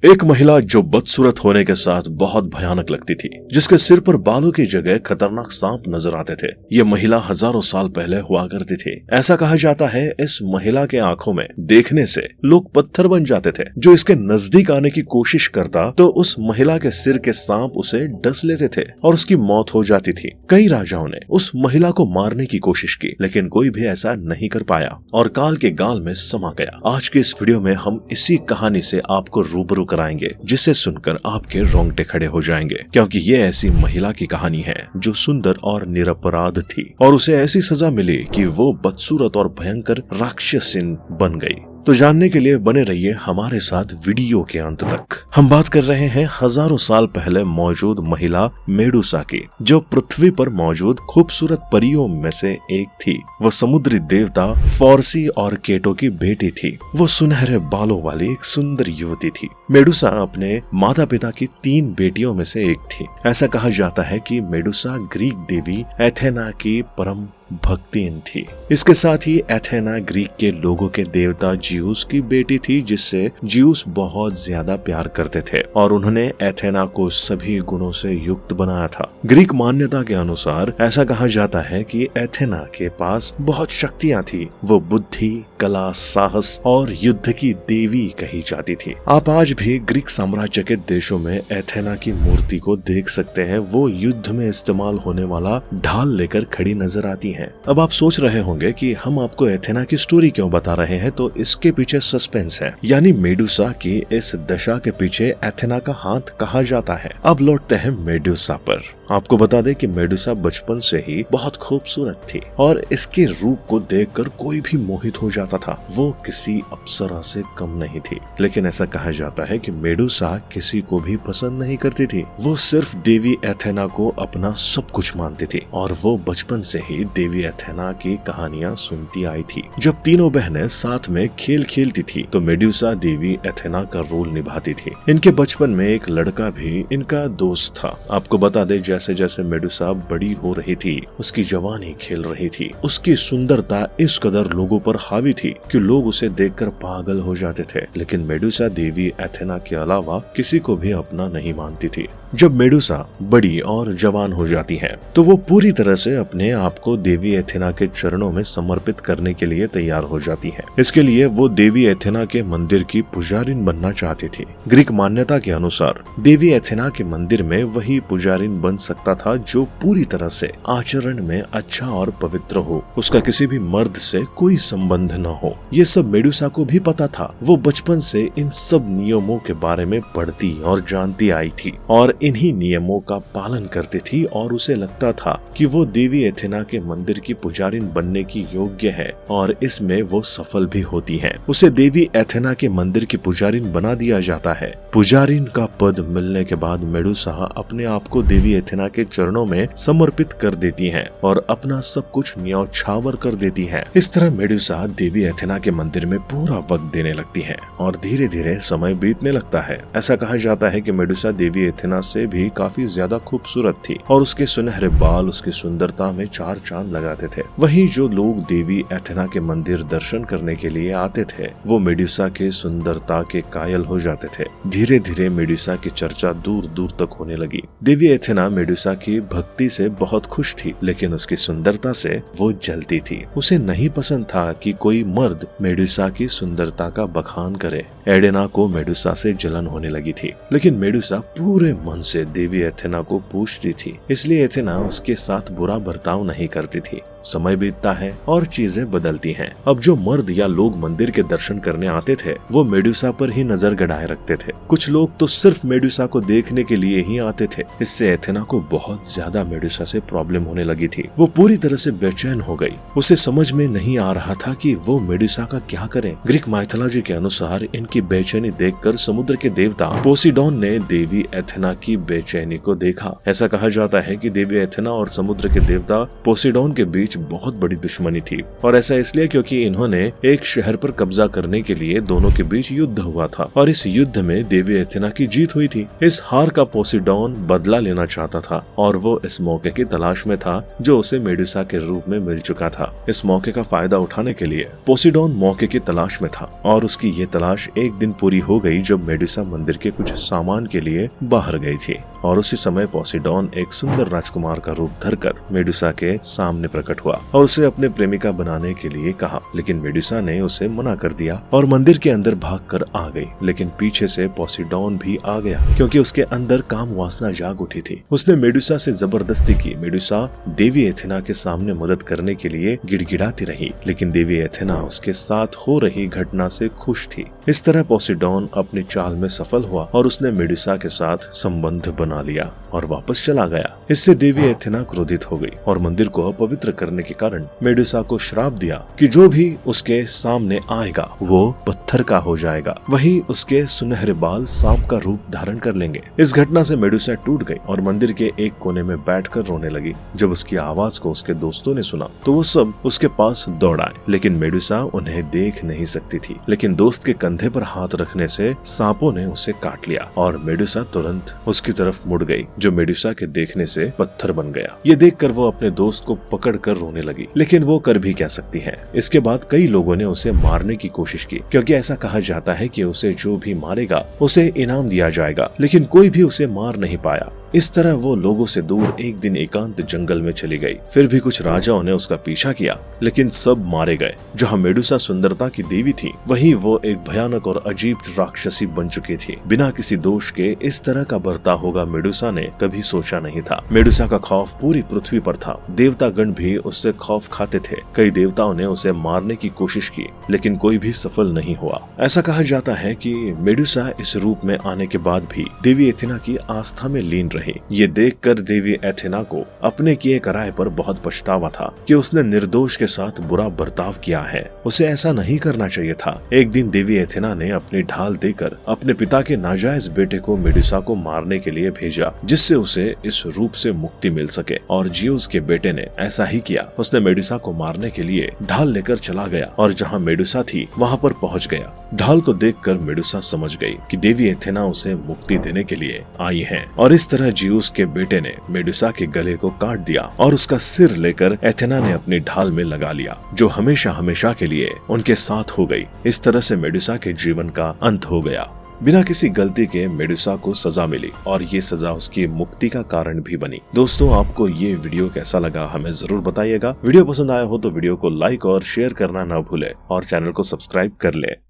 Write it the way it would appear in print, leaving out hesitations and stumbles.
एक महिला जो बदसूरत होने के साथ बहुत भयानक लगती थी, जिसके सिर पर बालों की जगह खतरनाक सांप नजर आते थे। ये महिला हजारों साल पहले हुआ करती थी। ऐसा कहा जाता है इस महिला के आंखों में देखने से लोग पत्थर बन जाते थे। जो इसके नजदीक आने की कोशिश करता तो उस महिला के सिर के सांप उसे डस लेते थे और उसकी मौत हो जाती थी। कई राजाओं ने उस महिला को मारने की कोशिश की, लेकिन कोई भी ऐसा नहीं कर पाया और काल के गाल में समा गया। आज के इस वीडियो में हम इसी कहानी से आपको रूबरू कराएंगे, जिसे सुनकर आपके रोंगटे खड़े हो जाएंगे, क्योंकि ये ऐसी महिला की कहानी है जो सुंदर और निरपराध थी और उसे ऐसी सजा मिली कि वो बदसूरत और भयंकर राक्षसिन बन गई। तो जानने के लिए बने रहिए हमारे साथ वीडियो के अंत तक। हम बात कर रहे हैं हजारों साल पहले मौजूद महिला मेडुसा की, जो पृथ्वी पर मौजूद खूबसूरत परियों में से एक थी। वो समुद्री देवता फॉर्सी और केटो की बेटी थी। वो सुनहरे बालों वाली एक सुंदर युवती थी। मेडुसा अपने माता पिता की 3 बेटियों में से एक थी। ऐसा कहा जाता है कि मेडुसा ग्रीक देवी एथेना की परम भक्तिन थी। इसके साथ ही एथेना ग्रीक के लोगों के देवता जियूस की बेटी थी, जिससे जियूस बहुत ज्यादा प्यार करते थे और उन्होंने एथेना को सभी गुणों से युक्त बनाया था। ग्रीक मान्यता के अनुसार ऐसा कहा जाता है कि एथेना के पास बहुत शक्तियां थी। वो बुद्धि, कला, साहस और युद्ध की देवी कही जाती थी। आप आज भी ग्रीक साम्राज्य के देशों में एथेना की मूर्ति को देख सकते हैं। वो युद्ध में इस्तेमाल होने वाला ढाल लेकर खड़ी नजर आती है। अब आप सोच रहे होंगे कि हम आपको एथेना की स्टोरी क्यों बता रहे हैं, तो इसके पीछे सस्पेंस है, यानी मेडुसा की इस दशा के पीछे एथेना का हाथ कहा जाता है। अब लौटते हैं मेडुसा पर। आपको बता दें कि मेडुसा बचपन से ही बहुत खूबसूरत थी और इसके रूप को देखकर कोई भी मोहित हो जाता था। वो किसी अप्सरा से कम नहीं थी, लेकिन ऐसा कहा जाता है कि मेडुसा किसी को भी पसंद नहीं करती थी। वो सिर्फ देवी एथेना को अपना सब कुछ मानती थी और वो बचपन से ही देवी एथेना की कहानियां सुनती आई थी। जब तीनों बहनें साथ में खेल खेलती थी तो मेडुसा देवी एथेना का रोल निभाती थी। इनके बचपन में एक लड़का भी इनका दोस्त था। आपको बता दें, जैसे जैसे मेडुसा बड़ी हो रही थी, उसकी जवानी खेल रही थी। उसकी सुंदरता इस कदर लोगों पर हावी थी कि लोग उसे देखकर पागल हो जाते थे। लेकिन मेडुसा देवी एथेना के अलावा किसी को भी अपना नहीं मानती थी। जब मेडुसा बड़ी और जवान हो जाती है तो वो पूरी तरह से अपने आप को देवी एथेना के चरणों में समर्पित करने के लिए तैयार हो जाती है। इसके लिए वो देवी एथेना के मंदिर की पुजारिन बनना चाहती थी। ग्रीक मान्यता के अनुसार देवी एथेना के मंदिर में वही पुजारिन बन सकता था जो पूरी तरह से आचरण में अच्छा और पवित्र हो, उसका किसी भी मर्द से कोई संबंध न हो। ये सब मेडुसा को भी पता था। वो बचपन से इन सब नियमों के बारे में पढ़ती और जानती आई थी और इन्हीं नियमों का पालन करती थी और उसे लगता था कि वो देवी एथेना के मंदिर की पुजारिन बनने की योग्य है और इसमें वो सफल भी होती है। उसे देवी एथेना के मंदिर की पुजारिन बना दिया जाता है। पुजारिन का पद मिलने के बाद मेडुसा अपने आप को देवी एथेना के चरणों में समर्पित कर देती है और अपना सब कुछ न्यौछावर कर देती है। इस तरह मेडुसा देवी एथेना के मंदिर में पूरा वक्त देने लगती है और धीरे धीरे समय बीतने लगता है। ऐसा कहा जाता है कि मेडुसा देवी एथेना से भी काफी ज्यादा खूबसूरत थी और उसके सुनहरे बाल उसकी सुंदरता में 4 चांद लगाते थे। वहीं जो लोग देवी एथेना के मंदिर दर्शन करने के लिए आते थे वो मेडुसा के सुंदरता के कायल हो जाते थे। धीरे धीरे मेडुसा की चर्चा दूर दूर तक होने लगी। देवी एथेना मेडुसा की भक्ति से बहुत खुश थी, लेकिन उसकी सुंदरता से वो जलती थी। उसे नहीं पसंद था कि कोई मर्द मेडुसा की सुंदरता का बखान करे। एडेना को मेडुसा से जलन होने लगी थी, लेकिन मेडुसा पूरे मन से देवी एथेना को पूछती थी, इसलिए एथेना उसके साथ बुरा बर्ताव नहीं करती थी। समय बीतता है और चीजें बदलती हैं। अब जो मर्द या लोग मंदिर के दर्शन करने आते थे वो मेडुसा पर ही नजर गड़ाए रखते थे। कुछ लोग तो सिर्फ मेडुसा को देखने के लिए ही आते थे। इससे एथेना को बहुत ज्यादा मेडुसा से प्रॉब्लम होने लगी थी। वो पूरी तरह से बेचैन हो गई। उसे समझ में नहीं आ रहा था कि वो मेडुसा का क्या करे। ग्रीक माइथोलॉजी के अनुसार इनकी बेचैनी देखकर समुद्र के देवता पोसीडोन ने देवी एथेना की बेचैनी को देखा। ऐसा कहा जाता है कि देवी एथेना और समुद्र के देवता पोसीडोन के बीच बहुत बड़ी दुश्मनी थी, और ऐसा इसलिए क्योंकि इन्होंने एक शहर पर कब्जा करने के लिए दोनों के बीच युद्ध हुआ था और इस युद्ध में देवी एथेना की जीत हुई थी। इस हार का पोसीडॉन बदला लेना चाहता था और वो इस मौके की तलाश में था जो उसे मेडुसा के रूप में मिल चुका था। इस मौके का फायदा उठाने के लिए पोसीडॉन मौके की तलाश में था और उसकी ये तलाश एक दिन पूरी हो गई जब मेडुसा मंदिर के कुछ सामान के लिए बाहर गई थी, और उसी समय पोसीडॉन एक सुंदर राजकुमार का रूप धरकर मेडुसा के सामने प्रकट हुआ और उसे अपने प्रेमिका बनाने के लिए कहा, लेकिन मेडुसा ने उसे मना कर दिया और मंदिर के अंदर भागकर आ गई। लेकिन पीछे से पोसीडॉन भी आ गया क्योंकि उसके अंदर काम वासना जाग उठी थी। उसने मेडुसा से जबरदस्ती की। मेडुसा देवी एथेना के सामने मदद करने के लिए गिड़गिड़ाती रही, लेकिन देवी एथेना उसके साथ हो रही घटना से खुश थी। इस तरह पोसीडॉन अपनी चाल में सफल हुआ और उसने मेडुसा के साथ संबंध बना लिया और वापस चला गया। इससे देवी एथेना क्रोधित हो गई और मंदिर को अपवित्र करने के कारण मेडुसा को श्राप दिया कि जो भी उसके सामने आएगा वो पत्थर का हो जाएगा, वही उसके सुनहरे बाल सांप का रूप धारण कर लेंगे। इस घटना से मेडुसा टूट गई और मंदिर के एक कोने में बैठकर रोने लगी। जब उसकी आवाज को उसके दोस्तों ने सुना तो वो सब उसके पास दौड़ आए, लेकिन मेडुसा उन्हें देख नहीं सकती थी। लेकिन दोस्त के कंधे पर हाथ रखने से सांपों ने उसे काट लिया और मेडुसा तुरंत उसकी तरफ मुड़ गई, जो मेडुसा के देखने से पत्थर बन गया। ये देखकर वो अपने दोस्त को पकड़कर रोने लगी, लेकिन वो कर भी क्या सकती है। इसके बाद कई लोगों ने उसे मारने की कोशिश की, क्योंकि ऐसा कहा जाता है कि उसे जो भी मारेगा उसे इनाम दिया जाएगा, लेकिन कोई भी उसे मार नहीं पाया। इस तरह वो लोगों से दूर एक दिन एकांत जंगल में चली गई। फिर भी कुछ राजाओं ने उसका पीछा किया, लेकिन सब मारे गए। जहाँ मेडुसा सुंदरता की देवी थी, वहीं वो एक भयानक और अजीब राक्षसी बन चुकी थी। बिना किसी दोष के इस तरह का बर्ताव होगा मेडुसा ने कभी सोचा नहीं था। मेडुसा का खौफ पूरी पृथ्वी पर था। देवतागण भी उससे खौफ खाते थे। कई देवताओं ने उसे मारने की कोशिश की, लेकिन कोई भी सफल नहीं हुआ। ऐसा कहा जाता है कि मेडुसा इस रूप में आने के बाद भी देवी एथेना की आस्था में लीन रही। ये देखकर देवी एथेना को अपने किए कराए पर बहुत पछतावा था कि उसने निर्दोष के साथ बुरा बर्ताव किया है। उसे ऐसा नहीं करना चाहिए था। एक दिन देवी एथेना ने अपनी ढाल देकर अपने पिता के नाजायज बेटे को मेडुसा को मारने के लिए भेजा, जिससे उसे इस रूप से मुक्ति मिल सके। और जिउस के बेटे ने ऐसा ही किया। उसने मेडुसा को मारने के लिए ढाल लेकर चला गया और जहाँ मेडुसा थी वहाँ पर पहुँच गया। ढाल को देखकर मेडुसा समझ गई कि देवी एथेना उसे मुक्ति देने के लिए आई है, और इस तरह जिउस के बेटे ने मेडुसा के गले को काट दिया और उसका सिर लेकर एथेना ने अपनी ढाल में लगा लिया, जो हमेशा हमेशा के लिए उनके साथ हो गई। इस तरह से मेडुसा के जीवन का अंत हो गया। बिना किसी गलती के मेडुसा को सजा मिली और ये सजा उसकी मुक्ति का कारण भी बनी। दोस्तों, आपको ये वीडियो कैसा लगा हमें जरूर बताइएगा। वीडियो पसंद आया हो तो वीडियो को लाइक और शेयर करना ना भूले और चैनल को सब्सक्राइब कर ले।